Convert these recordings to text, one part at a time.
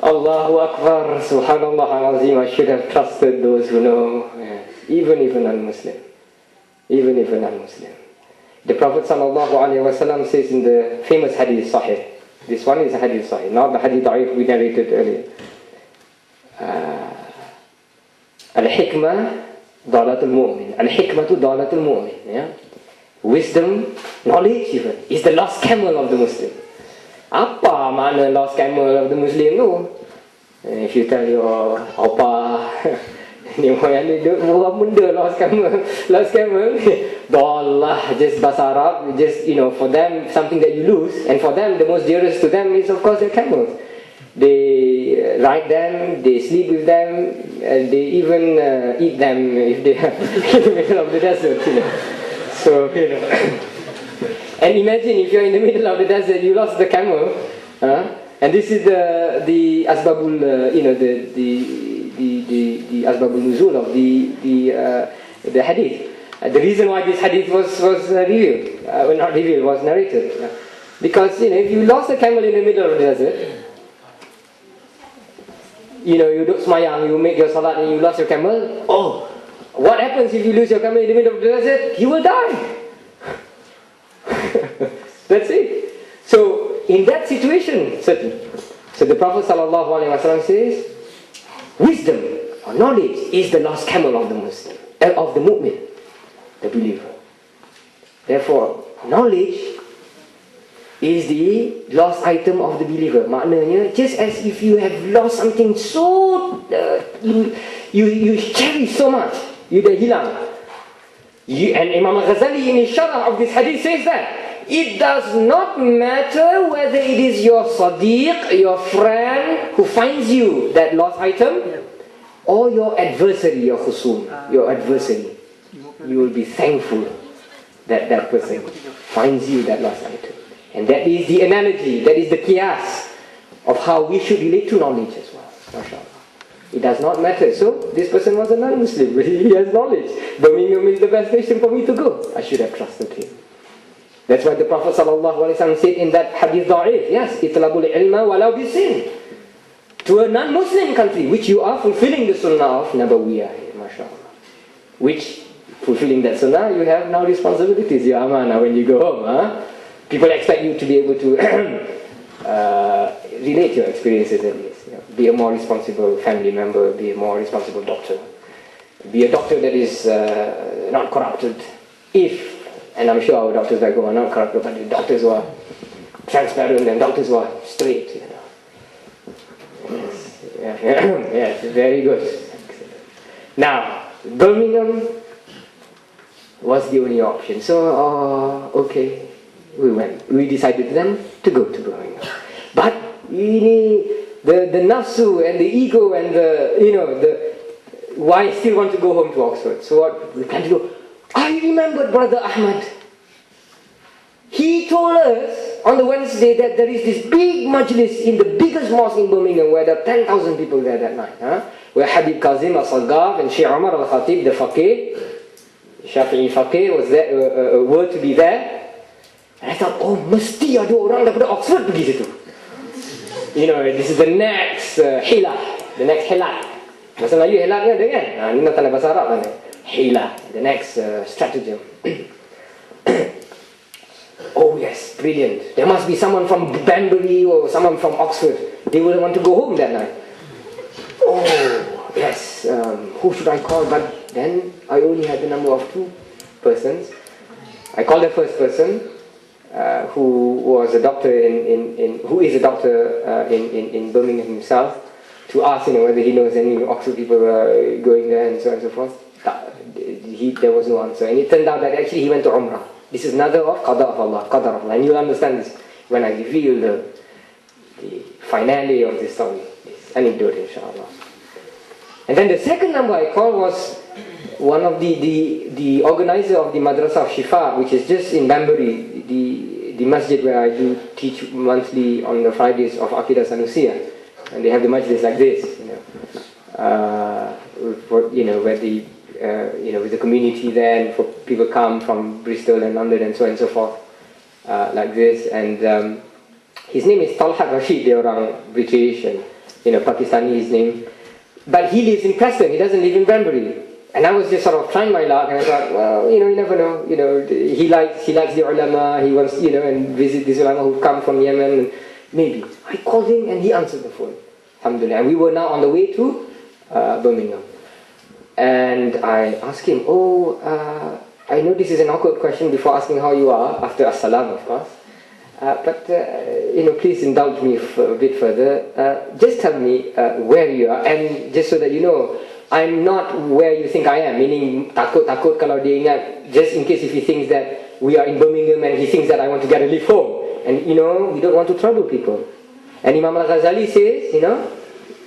Allahu Akbar, Subhanallah al-Azim, I should have trusted those who know, yes. Even if a non-Muslim. Even if a non-Muslim. The Prophet ﷺ says in the famous hadith Sahih, this one is a hadith Sahih, not the hadith Da'if we narrated earlier. Al-Hikmah Dalatul Mu'min. Al-Hikmatu Dalatul Mu'min. Yeah? Wisdom, knowledge even, is the lost camel of the Muslim. Apa makna lost camel of the Muslim tu? If you tell your opa, ni moyang ni buat benda lost camel, dollah, just bahasa Arab, just, for them, something that you lose, and for them, the most dearest to them is, of course, their camels. They ride them, they sleep with them, they even eat them if they are in the middle of the desert, So, and imagine if you're in the middle of the desert, you lost the camel, and this is the asbabul, the asbabul nuzul of the hadith. The reason why this hadith was revealed, not revealed, was narrated, because if you lost the camel in the middle of the desert, you don't smayang, you make your salat and you lost your camel. Oh, what happens if you lose your camel in the middle of the desert? You will die. That's it. So, in that situation, certainly. So the Prophet ﷺ says, wisdom or knowledge is the lost camel of the Muslim, of the mu'min, the believer. Therefore, knowledge is the lost item of the believer. Maknanya, just as if you have lost something so, you cherish so much, you dah hilang. And Imam al-Ghazali in his sharah of this hadith says that it does not matter whether it is your sadiq, your friend who finds you that lost item, or your adversary, your khusum, your adversary. You will be thankful that that person finds you that lost item. And that is the analogy, that is the qiyas of how we should relate to knowledge as well. MashaAllah. It does not matter. So, this person was a non-Muslim, but he has knowledge. Birmingham is the best nation for me to go. I should have trusted him. That's why the Prophet ﷺ said in that hadith da'if, yes, itlabul ilma walau bisin. To a non-Muslim country, which you are fulfilling the sunnah of Nabawiyah, mashallah. Which, fulfilling that sunnah, you have now responsibilities, your amanah, when you go home. People expect you to be able to relate your experiences at least. Be a more responsible family member, be a more responsible doctor. Be a doctor that is not corrupted. And I'm sure our doctors back home are not corrupted, but the doctors who are transparent and doctors who are straight. Yes, very good. Now, Birmingham was the only option. So, okay, we went. We decided then to go to Birmingham. But the nafsu and the ego and why I still want to go home to Oxford. So what we plan to do? I remembered Brother Ahmad. He told us on the Wednesday that there is this big majlis in the biggest mosque in Birmingham where there are 10,000 people there that night. Where Habib Kazim al-Saggaf and Sheikh Umar al-Khatib, the faqih, Shafi'i faqih, was there, were to be there. And I thought, oh, mesti ada orang daripada Oxford pergi situ. This is the next hilah, the next hilat. Bahasa Melayu hilat ni ada kan? Ini nak tanda bahasa Arab kan? Hilah, the next stratagem. Oh yes, brilliant. There must be someone from Banbury or someone from Oxford. They will want to go home that night. Oh, yes, who should I call? But then I only had the number of 2 persons. I called the first person, who was a doctor who is a doctor in Birmingham himself, to ask whether he knows any Oxford people going there and so on and so forth. There was no answer, and it turned out that actually he went to Umrah. This is another of qadar of Allah, and you'll understand this when I reveal the finale of this story, this anecdote, inshallah. And then the second number I called was one of the organizer of the Madrasa of Shifa, which is just in Banbury, the masjid where I do teach monthly on the Fridays of Aqidah Sanusia, and they have the majlis like this, where the with the community there, and for people come from Bristol and London and so on and so forth, like this. And his name is Talha Rashid, they are British, and Pakistani his name. But he lives in Preston, he doesn't live in Banbury. And I was just sort of trying my luck, and I thought, well, you never know. He likes the ulama, he wants, and visit these ulama who come from Yemen, and maybe. I called him and he answered the phone. Alhamdulillah. And we were now on the way to Birmingham. And I asked him, I know this is an awkward question before asking how you are, after as-salam, of course. But please indulge me a bit further. Just tell me where you are, and just so that you know, I'm not where you think I am, meaning takut kalau dia ingat, just in case if he thinks that we are in Birmingham and he thinks that I want to get a lift home. And we don't want to trouble people. And Imam al-Ghazali says,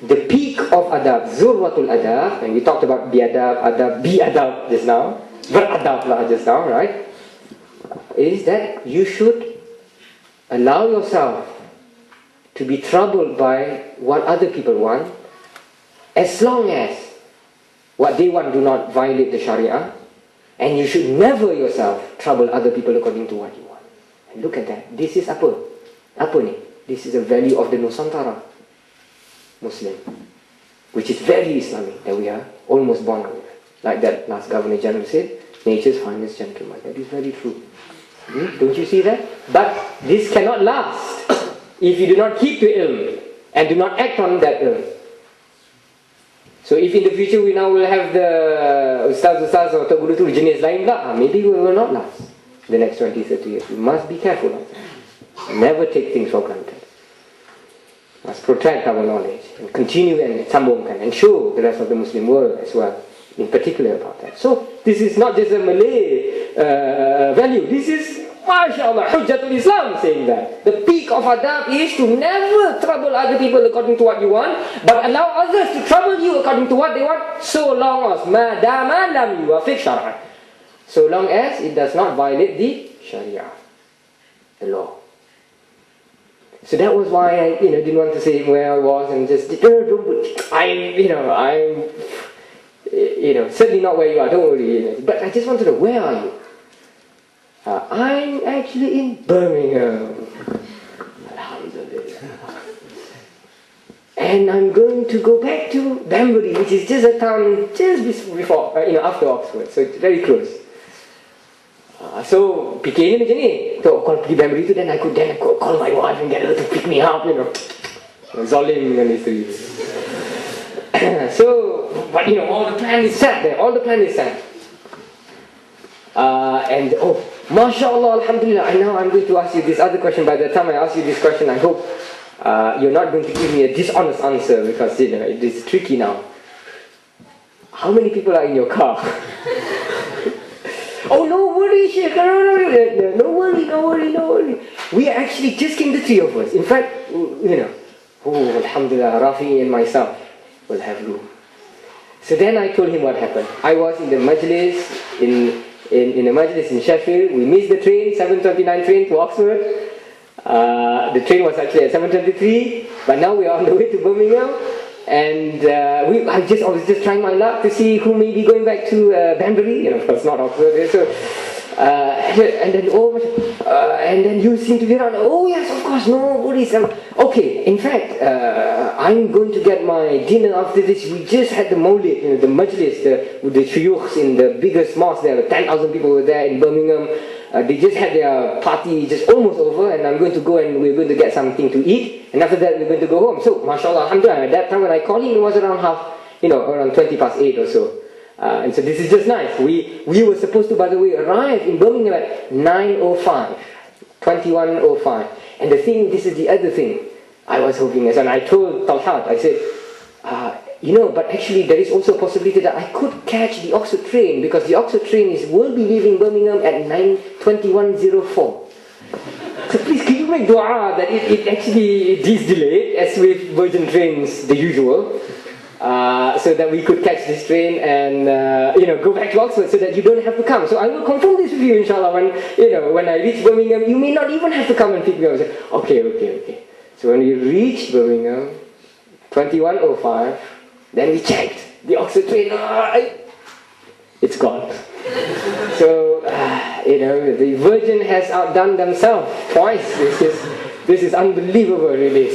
the peak of adab, zurwatul adab, and we talked about adab just now, beradab just now, right? Is that you should allow yourself to be troubled by what other people want, as long as what they want do not violate the Sharia, and you should never yourself trouble other people according to what you want. And look at that. This is apa? Apa ni? This is a value of the Nusantara Muslim, which is very Islamic, that we are almost born with. Like that last Governor General said, nature's finest gentleman. That is very true. Don't you see that? But this cannot last if you do not keep to ilm and do not act on that ilm. So if in the future we now will have the Ustaz or Tok Guru tu jenis lain pula, maybe we will not last the next 20, 30 years. We must be careful of that. Never take things for granted. Must protect our knowledge and continue and sambungkan and show the rest of the Muslim world as well, in particular about that. So this is not just a Malay value. This is, mashallah, Hujjatul Islam saying that. The peak of adab is to never trouble other people according to what you want, but allow others to trouble you according to what they want, so long as madama lam yuwafiq shar'an, so long as it does not violate the Sharia, the law. So that was why I, didn't want to say where I was and just, I'm certainly not where you are, don't worry. But I just want to know, where are you? I'm actually in Birmingham. Alhamdulillah. And I'm going to go back to Banbury, which is just a town just before, after Oxford. So it's very close. So fikirnya macam ni. So kalau pergi Banbury tu, then I could call my wife and get her to pick me up, Zolim dengan isteri. So, but all the plan is set there. All the plan is set. And mashallah, alhamdulillah. I know I'm going to ask you this other question. By the time I ask you this question, I hope you're not going to give me a dishonest answer, because it is tricky now. How many people are in your car? Oh, no worry, Sheikh. No worry. We actually just came, the three of us. In fact, alhamdulillah, Rafi and myself will have room. So then I told him what happened. I was in the majlis in a majlis in Sheffield. We missed the train, 7:29 train to Oxford. The train was actually at 7:23, but now we are on the way to Birmingham. And I was just trying my luck to see who may be going back to Banbury. Of course, not Oxford. So, and then you seem to be around. Oh yes, of course, no worries. Okay, in fact, I'm going to get my dinner after this. We just had the Maulid, the majlis, with the shuyukhs in the biggest mosque there. 10,000 people were there in Birmingham. They just had their party just almost over, and I'm going to go and we're going to get something to eat, and after that we're going to go home. So, mashallah, alhamdulillah, at that time when I called him, it was around around 8:20 or so. And so this is just nice. We were supposed to, by the way, arrive in Birmingham at 9:05, 21:05. And the thing, this is the other thing I was hoping, and I told Talhat, I said, but actually there is also a possibility that I could catch the Oxford train, because the Oxford train will be leaving Birmingham at 9:21:04. So please, can you make dua that it actually is delayed, as with Virgin trains, the usual, so that we could catch this train and go back to Oxford, so that you don't have to come. So I will confirm this with you, inshallah, when I reach Birmingham. You may not even have to come and pick me up. Say, okay. So when we reach Birmingham, 21:05, then we checked the Oxford train. It's gone. So the Virgin has outdone themselves twice. This is unbelievable, really.